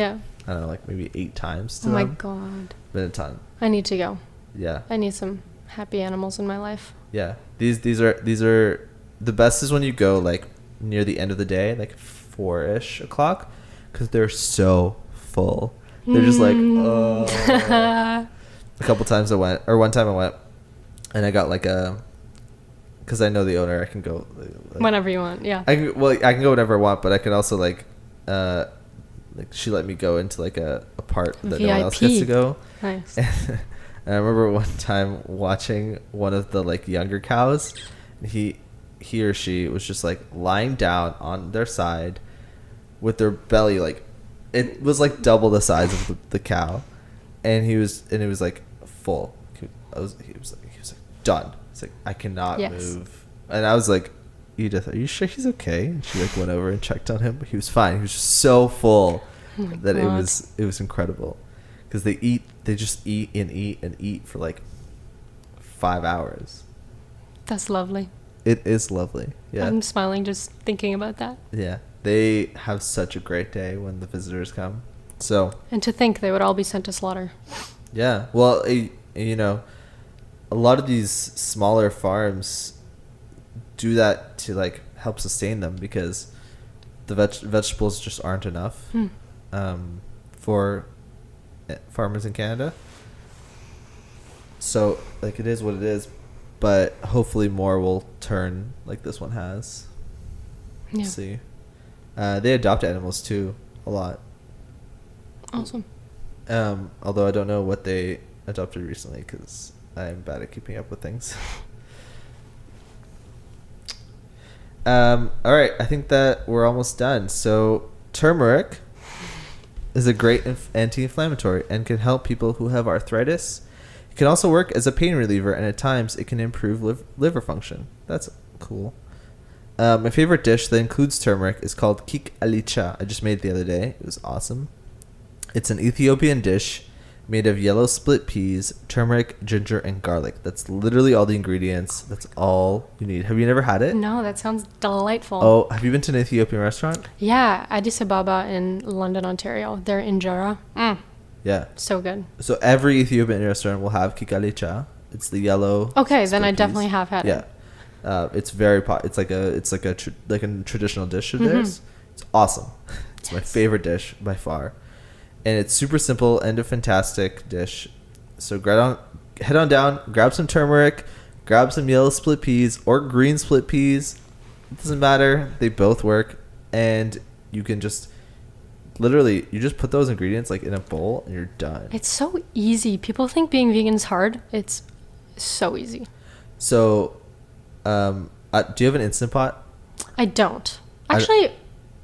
know, maybe 8 times to Oh my them. God. Been a ton. I need to go. Yeah. I need some happy animals in my life. Yeah. These are the best is when you go near the end of the day, 4-ish o'clock, because they're so full. They're just oh. A couple times one time I went, and I got because I know the owner. I can go like, Whenever you want. Yeah. I can go whenever I want, but I can also like she let me go into like a part that no one else gets to go. Nice. And I remember one time watching one of the like younger cows. He or she was just like lying down on their side with their belly like it was like double the size of the cow, and it was like full. He was like done. It's like I cannot move, and I was like, Edith, are you sure he's okay? And she like went over and checked on him, but he was fine. He was just so full that it was incredible, because they just eat and eat and eat for like 5 hours. That's lovely. It is lovely. Yeah, I'm smiling just thinking about that. Yeah, they have such a great day when the visitors come. So, and to think they would all be sent to slaughter. Yeah, well, you know, a lot of these smaller farms do that to like help sustain them, because the vegetables just aren't enough for farmers in Canada. So like it is what it is, but hopefully more will turn like this one has. Yeah. Let's see. They adopt animals too a lot. Awesome. Although I don't know what they adopted recently, because I'm bad at keeping up with things. All right, I think that we're almost done. So turmeric is a great anti-inflammatory and can help people who have arthritis. It can also work as a pain reliever, and at times it can improve liver function. That's cool. My favorite dish that includes turmeric is called kik alicha. I just made it the other day. It was awesome. It's an Ethiopian dish made of yellow split peas, turmeric, ginger, and garlic. That's literally all the ingredients. That's all you need. Have you never had it? No, that sounds delightful. Oh, have you been to an Ethiopian restaurant? Yeah, Addis Ababa in London, Ontario. They're injera. Yeah. So good. So every Ethiopian restaurant will have kik alicha. It's the yellow. Okay, then I definitely have had it. Yeah. It's very it's like a traditional dish of theirs. It's awesome. It's my favorite dish by far. And it's super simple and a fantastic dish. So head on down, grab some turmeric, grab some yellow split peas or green split peas. It doesn't matter. They both work. And you can just literally, you just put those ingredients like in a bowl and you're done. It's so easy. People think being vegan is hard. It's so easy. So, do you have an Instant Pot? I don't. Actually,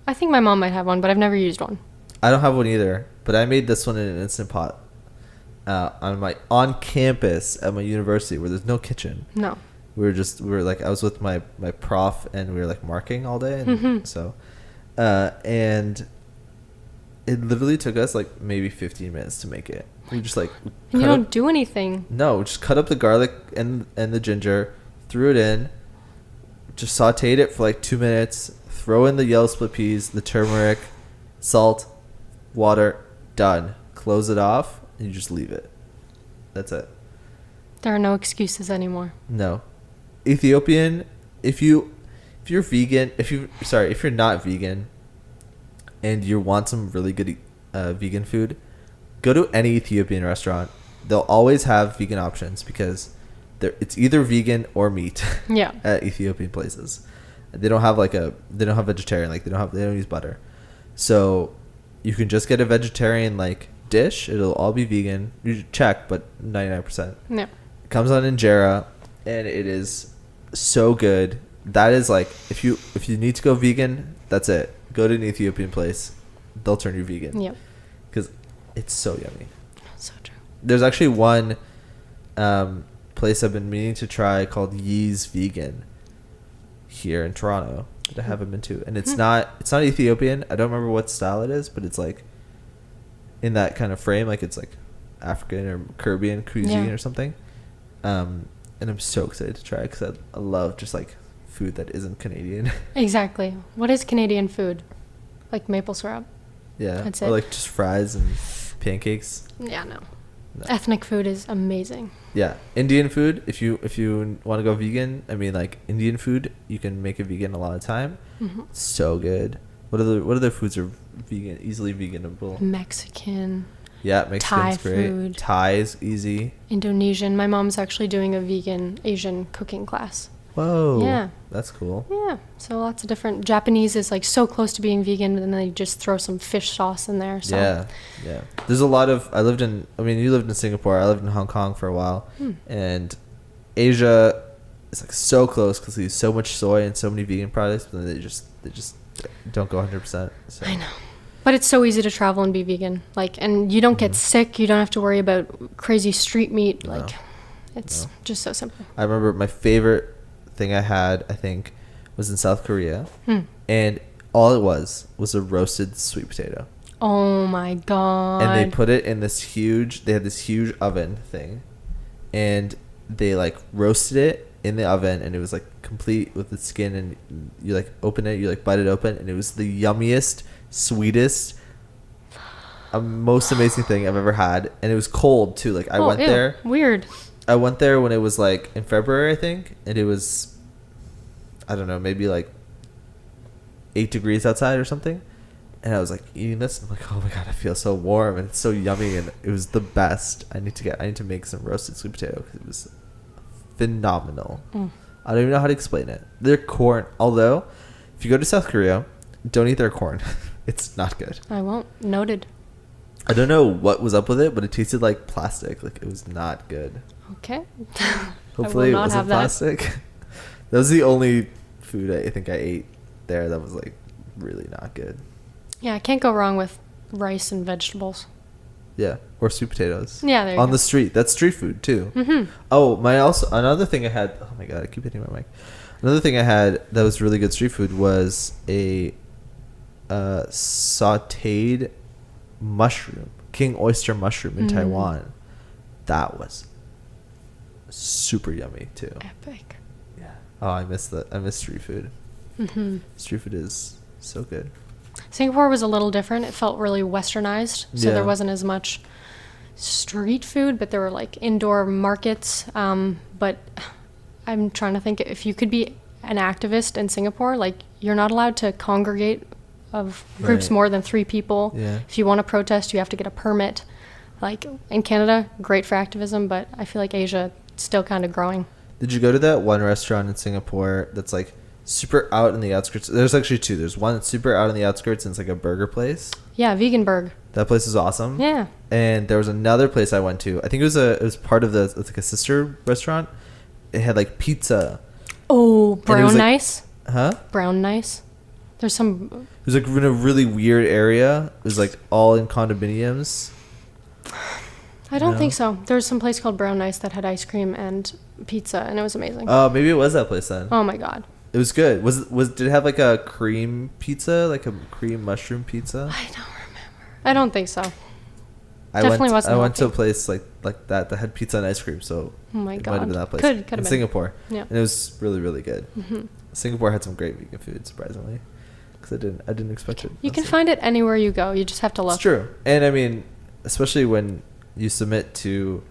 I think my mom might have one, but I've never used one. I don't have one either, but I made this one in an Instant Pot on campus at my university where there's no kitchen. No. We were like, I was with my prof and we were like marking all day. And so, and it literally took us like maybe 15 minutes to make it. We just like. And you don't do anything. No, just cut up the garlic and the ginger, threw it in, just sauteed it for like 2 minutes, throw in the yellow split peas, the turmeric, salt, water, done. Close it off and you just leave it. That's it. There are no excuses anymore. No. Ethiopian, if you're vegan, if you're not vegan and you want some really good vegan food, go to any Ethiopian restaurant. They'll always have vegan options because it's either vegan or meat. Yeah. At Ethiopian places. They don't have vegetarian, like they don't use butter. So you can just get a vegetarian like dish. It'll all be vegan. You should check, but 99%. Yeah. It comes on injera and it is so good. That is like if you need to go vegan, that's it. Go to an Ethiopian place. They'll turn you vegan. Yep. Because it's so yummy. So true. There's actually one place I've been meaning to try called Yee's Vegan here in Toronto that I haven't been to, and it's not Ethiopian. I don't remember what style it is, but it's like in that kind of frame, like it's like African or Caribbean cuisine or something. And I'm so excited to try it because I love just like food that isn't Canadian. Exactly. What is Canadian food? Like maple syrup. Yeah. That's or it. like just fries and pancakes. Yeah, no. Ethnic food is amazing. Yeah, Indian food. If you want to go vegan, I mean, like Indian food, you can make it vegan a lot of time. Mm-hmm. It's so good. What other foods are vegan, easily veganable? Mexican. Yeah, Mexican's Thai great. food. Thai is easy. Indonesian. My mom's actually doing a vegan Asian cooking class. Whoa. Yeah. That's cool. Yeah. So lots of different. Japanese is like so close to being vegan, and then they just throw some fish sauce in there. So. Yeah. Yeah. There's a lot of. You lived in Singapore. I lived in Hong Kong for a while. And Asia is like so close because they use so much soy and so many vegan products, but then they just don't go 100%. So. I know. But it's so easy to travel and be vegan. Like, and you don't get sick. You don't have to worry about crazy street meat. No. Like, it's just so simple. I remember my favorite thing I had, I think, was in South Korea. And all it was a roasted sweet potato. Oh my God. And they put it in they had this huge oven thing. And they like roasted it in the oven, and it was like complete with the skin, and you like open it, you like bite it open, and it was the yummiest, sweetest, most amazing thing I've ever had. And it was cold too. Like I went there. Weird. I went there when it was like in February, I think, and it was, I don't know, maybe like 8 degrees outside or something. And I was like eating this, and I'm like, oh my God, I feel so warm and it's so yummy, and it was the best. I need to make some roasted sweet potato because it was phenomenal. I don't even know how to explain it. Their corn, although if you go to South Korea, don't eat their corn. It's not good. I won't. Noted. I don't know what was up with it, but it tasted like plastic. Like it was not good. Okay. Hopefully it wasn't plastic. That was the only food I think I ate there that was like really not good. Yeah, I can't go wrong with rice and vegetables. Yeah, or sweet potatoes. Yeah, there you on go. the street. That's street food too. Oh, another thing I had. Oh my God, I keep hitting my mic. Another thing I had that was really good street food was a sautéed mushroom, king oyster mushroom in Taiwan. That was super yummy too. Epic. Yeah. Oh, I miss that. I miss street food. Street food is so good. Singapore was a little different. It felt really westernized, so there wasn't as much street food, but there were like indoor markets. But I'm trying to think, if you could be an activist in Singapore, like you're not allowed to congregate of groups more than 3 people. Yeah. If you want to protest, you have to get a permit. Like in Canada, great for activism, but I feel like Asia still kind of growing. Did you go to that one restaurant in Singapore that's like super out in the outskirts? There's actually 2. There's one that's super out in the outskirts, and it's like a burger place. Yeah, Veganburg. That place is awesome. Yeah. And there was another place I went to. I think it was part of it's like a sister restaurant. It had like pizza. Oh, Brown like, Nice. Huh? Brown Nice. There's some. It was like in a really weird area. It was like all in condominiums. I don't think so. There was some place called Brown Nice that had ice cream and pizza, and it was amazing. Oh, maybe it was that place then. Oh my God. It was good. Did it have like a cream pizza, like a cream mushroom pizza? I don't remember. I don't think so. I Definitely wasn't I went to a healthy. place like that had pizza and ice cream, so Oh my it God. might have been that place. Could have in been. Singapore. Yeah. And it was really, really good. Singapore had some great vegan food, surprisingly, because I didn't expect it. You can find it anywhere you go. You just have to look. It's true, and I mean, especially when you submit to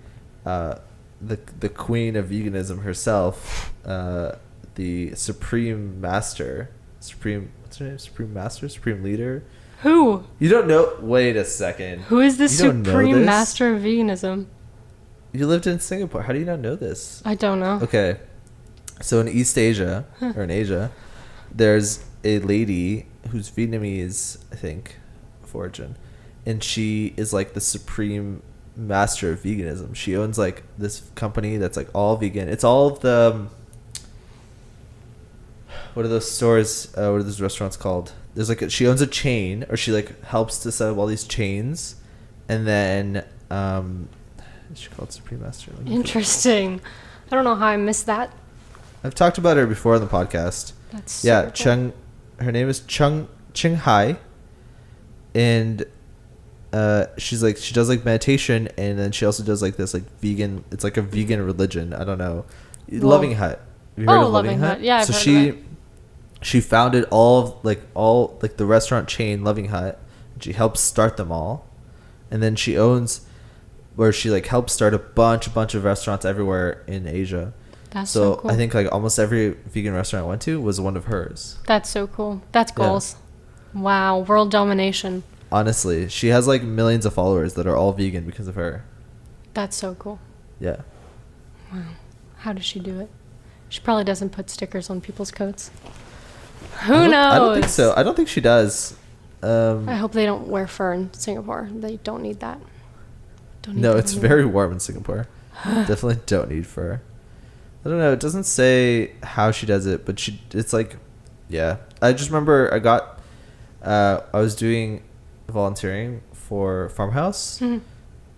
the queen of veganism herself, the supreme master, what's her name? Supreme master, supreme leader. Who? You don't know? Wait a second. Who is the You don't know supreme this? master of veganism? You lived in Singapore. How do you not know this? I don't know. Okay, so in East Asia or in Asia, there's a lady who's Vietnamese, I think, of origin, and she is like the supreme master of veganism. She owns like this company that's like all vegan. It's all of the what are those stores? What are those restaurants called? There's like she owns a chain, or she like helps to set up all these chains, and then she called Supreme Master. Interesting. I don't know how I missed that. I've talked about her before on the podcast. That's Yeah, super cool. her name is Ching Hai, and she's like she does like meditation, and then she also does like this like vegan. It's like a vegan religion. I don't know. Loving Hut. Have you heard of Loving Hut. Yeah, I've so heard of it. she founded all the restaurant chain Loving Hut. And she helps start them all, and then she owns, where she like helped start a bunch of restaurants everywhere in Asia. That's so cool. I think like almost every vegan restaurant I went to was one of hers. That's so cool. That's Yeah. goals. Wow, world domination. Honestly, she has like millions of followers that are all vegan because of her. That's so cool. Yeah. Wow. How does she do it? She probably doesn't put stickers on people's coats. I Who don't knows? think so. I don't think she does. I hope they don't wear fur in Singapore. They don't need that. Don't need No, that it's anymore. very warm in Singapore. Definitely don't need fur. I don't know. It doesn't say how she does it, but it's like, yeah. I just remember I was doing volunteering for Farmhouse a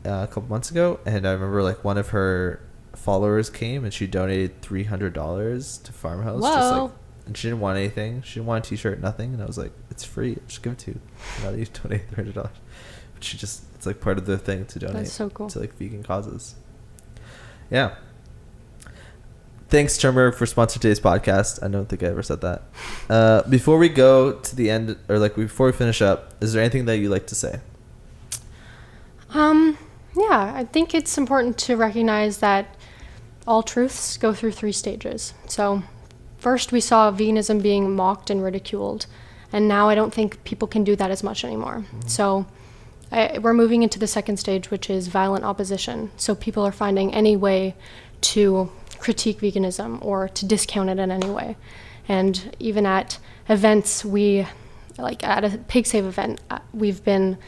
couple months ago, and I remember like one of her followers came and she donated $300 to Farmhouse. Just Whoa. like, and she didn't want anything. She didn't want a T-shirt, nothing. And I was like, it's free. Just give it to you. Now that you donate $300. But it's like part of the thing to donate. That's so cool. To like vegan causes. Yeah. Thanks, Trimmer, for sponsoring today's podcast. I don't think I ever said that. Before we go to the end, or like before we finish up, is there anything that you'd like to say? Yeah, I think it's important to recognize that all truths go through 3 stages. So first we saw veganism being mocked and ridiculed, and now I don't think people can do that as much anymore. So we're moving into the second stage, which is violent opposition. So people are finding any way to critique veganism or to discount it in any way. And even at events, like at a Pig Save event, we've been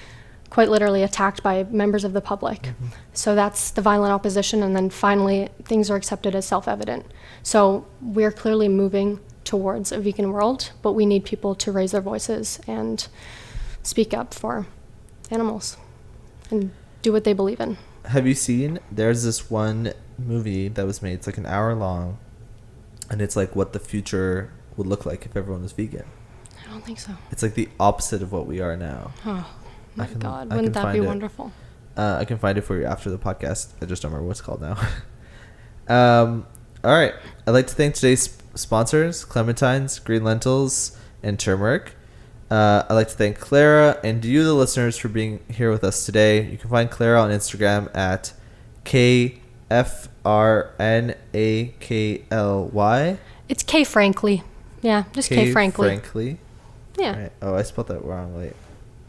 quite literally attacked by members of the public. So that's the violent opposition, and then finally things are accepted as self-evident. So we're clearly moving towards a vegan world, but we need people to raise their voices and speak up for animals and do what they believe in. Have you seen, there's this one movie that was made, it's like an hour long, and it's like what the future would look like if everyone was vegan. I don't think so. It's like the opposite of what we are now. Oh my God, I wouldn't can that be find it. wonderful? I can find it for you after the podcast. I just don't remember what it's called now. All right. I'd like to thank today's sponsors, Clementines, Green Lentils, and Turmeric. I'd like to thank Klara and you, the listeners, for being here with us today. You can find Klara on Instagram at KFRNAKLY. It's K Frankly. Yeah, just K Frankly. Frankly. Yeah. Right. Oh, I spelled that wrong. Wait.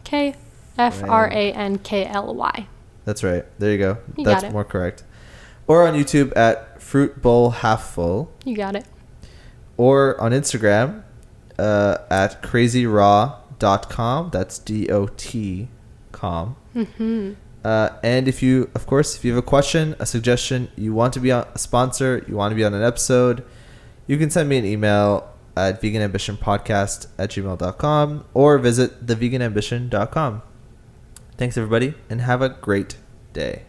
KFRANKLY. That's right. There you go. You That's got it. more correct. Or on YouTube at Fruit Bowl Half Full. You got it. Or on Instagram at crazyraw.com. That's DOT.com. And if you have a question, a suggestion, you want to be on a sponsor, you want to be on an episode, you can send me an email at veganambitionpodcast@gmail.com or visit theveganambition.com. Thanks, everybody, and have a great day.